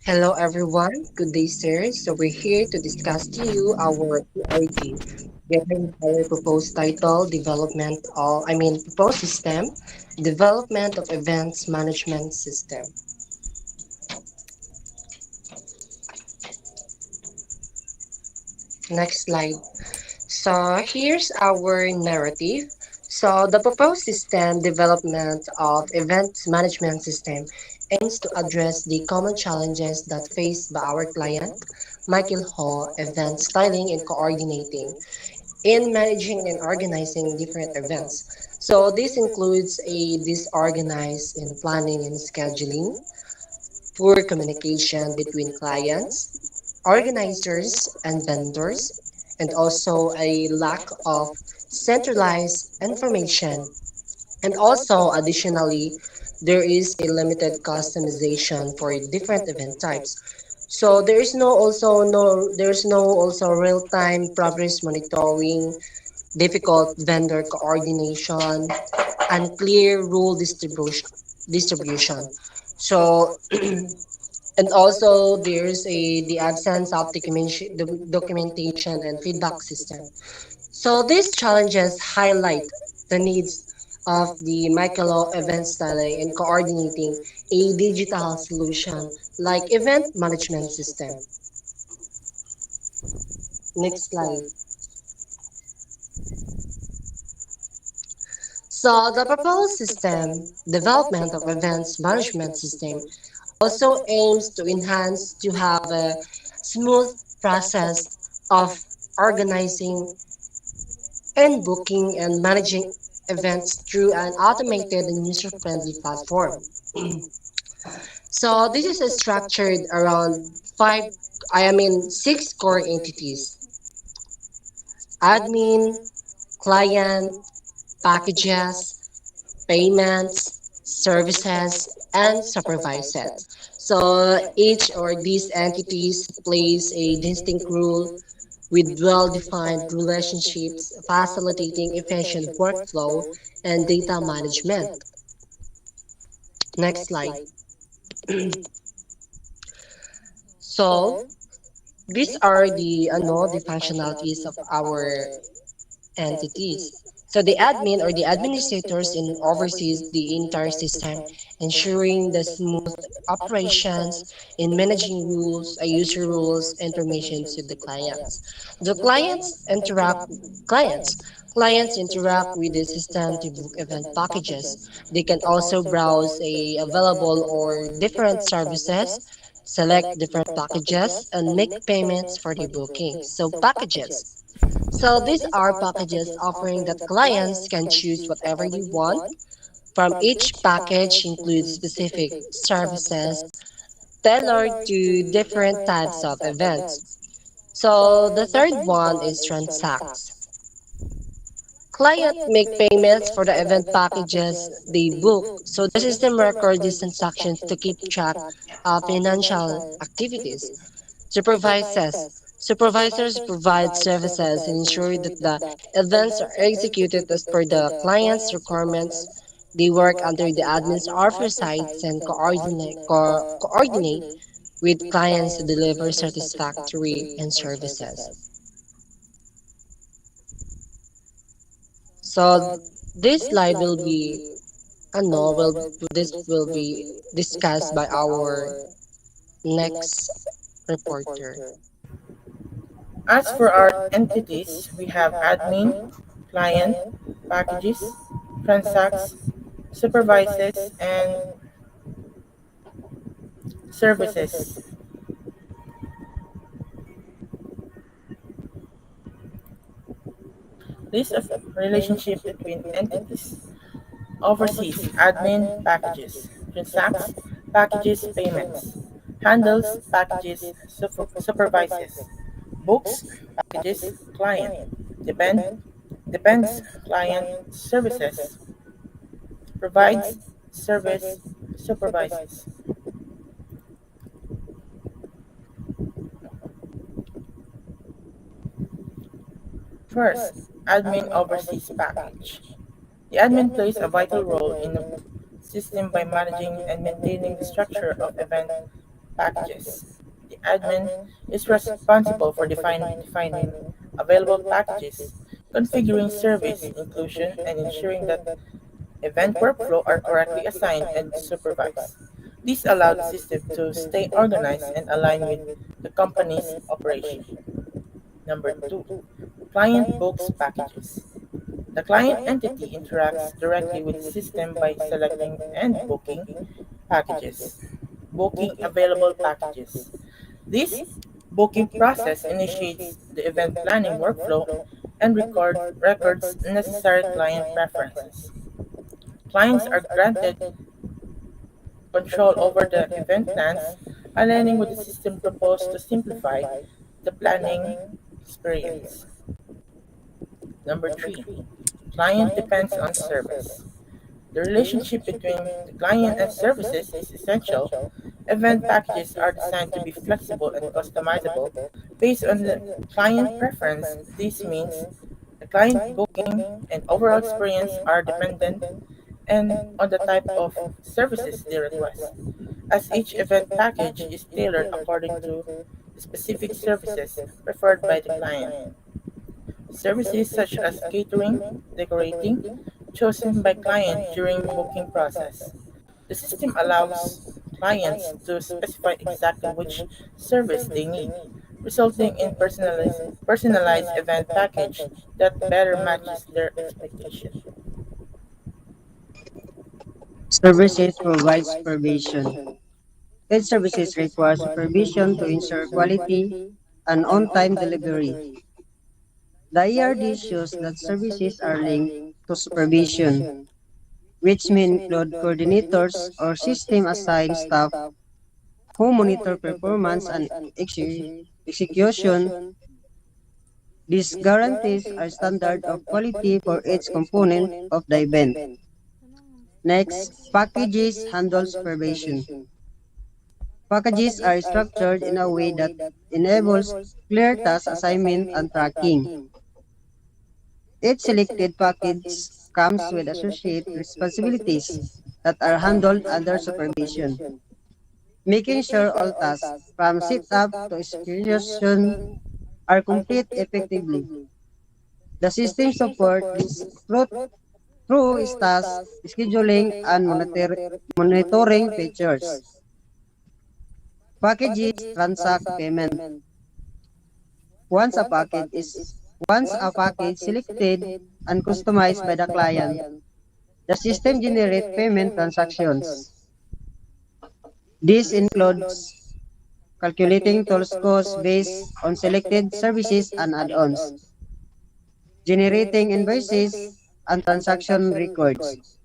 Hello everyone, good day sir. So we're here to discuss to you our PRG, given our proposed title, proposed system, Development of Events Management System. Next slide. So here's our narrative. So the proposed system development of events management system aims to address the common challenges that faced by our client, Michael Hall, event styling and coordinating in managing and organizing different events. So this includes a disorganized in planning and scheduling, poor communication between clients, organizers and vendors, and also a lack of centralized information. And also, additionally, there is a limited customization for different event types. So there's no also real time progress monitoring, difficult vendor coordination, unclear rule distribution. So and also there's a the absence of documentation and feedback system. So these challenges highlight the needs of the Micro event styling and coordinating a digital solution like event management system. Next slide. So the proposed system development of events management system also aims to enhance to have a smooth process of organizing and booking and managing events through an automated and user-friendly platform. So this is structured around six core entities: admin, client, packages, payments, services, and supervisors. So each or these entities plays a distinct role with well-defined relationships, facilitating efficient workflow and data management. Next slide. So these are the functionalities of our entities. So the admin or the administrators in oversees the entire system, ensuring the smooth operations in managing user rules, and permissions to the clients. The clients. Clients interact with the system to book event packages. They can also browse a available or different services, select different packages, and make payments for the booking. So packages. So these are packages offering that clients can choose whatever you want. From each package includes specific services tailored to different types of events. So the third one is transacts. Client make payments for the event packages they book. So the system records these transactions to keep track of financial activities. Supervisors. Supervisors provide services and ensure that the events are executed as per the client's requirements. They work under the admin's oversight and coordinate with clients to deliver satisfactory and services. So this slide will be this will be discussed by our next reporter. As for our entities, we have admin, client, packages, transacts, supervises, and services. List of relationship between entities. Oversees admin packages, transacts packages payments, handles packages supervises, books packages client, depend depends client services, provides service supervises. First, admin oversees package. The admin plays a vital role in the system by managing and maintaining the structure of event packages. The admin is responsible for defining available packages, configuring service inclusion, and ensuring that event workflow are correctly assigned and supervised. This allows the system to stay organized and aligned with the company's operation. Number two, client books packages. The client entity interacts directly with the system by selecting and booking packages. Booking available packages. This booking process initiates the event planning workflow and records necessary client preferences. Clients are granted control over the event plans, aligning with the system proposed to simplify the planning experience. Number three, client depends on service. The relationship between the client and services is essential. Event packages are designed to be flexible and customizable based on the client preference. This means the client booking and overall experience are dependent and on the type of services they request, as each event package is tailored according to the specific services preferred by the client. Services such as catering, decorating, chosen by client during booking process. The system allows clients to specify exactly which service they need, resulting in personalized event package that better matches their expectation. Services provide supervision. Each services require supervision to ensure quality and on-time delivery. The ERD shows that services are linked to supervision, which may include coordinators or system assigned staff who monitor performance and execution. These guarantees are standard of quality for each component of the event. Next, packages handle supervision. Packages are structured in a way that enables clear task assignment and tracking. Each selected package comes with associated responsibilities that are handled under supervision, making sure all tasks, from setup to execution, are complete effectively. The system supports this through task scheduling and monitoring features. Packages transact payment. Once a package is once a package selected and customized by the client, the system generates payment transactions. This includes calculating tools costs based on selected services and add-ons, generating invoices and transaction records,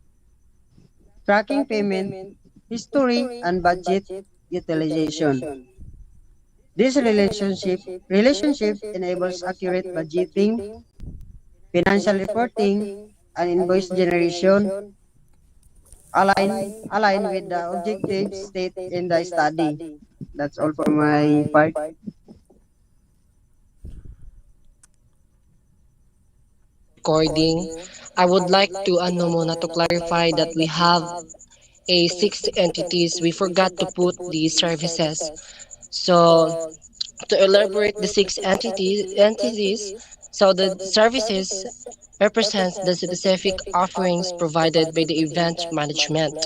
tracking payment history and budget utilization. This relationship enables accurate budgeting, financial reporting, and invoice generation align with the objective state in the study. That's all for my part. Recording, I would like to muna to clarify that we have a six entities. We forgot to put the services. So to elaborate the six entities, so the services represents the specific offerings provided by the event management.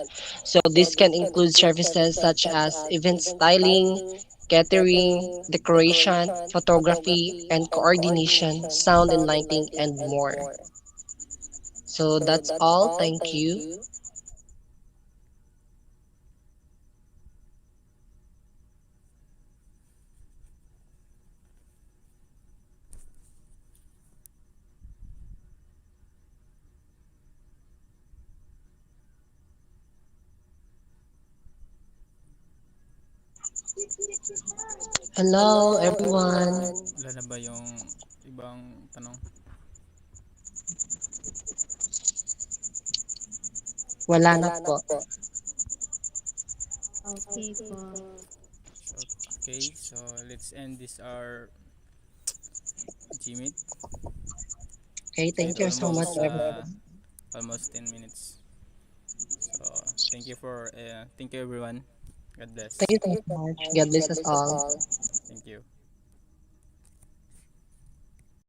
So this can include services such as event styling, catering, decoration, photography, and coordination, sound and lighting, and more. So that's all. Thank you. Hello, everyone. Wala na ba yung ibang tanong? Wala na po. Okay po. So, okay, so let's end this our Gmeet. Okay, thank you so much, everyone. Almost 10 minutes. So thank you everyone. God bless. Thank you so much. God bless us all.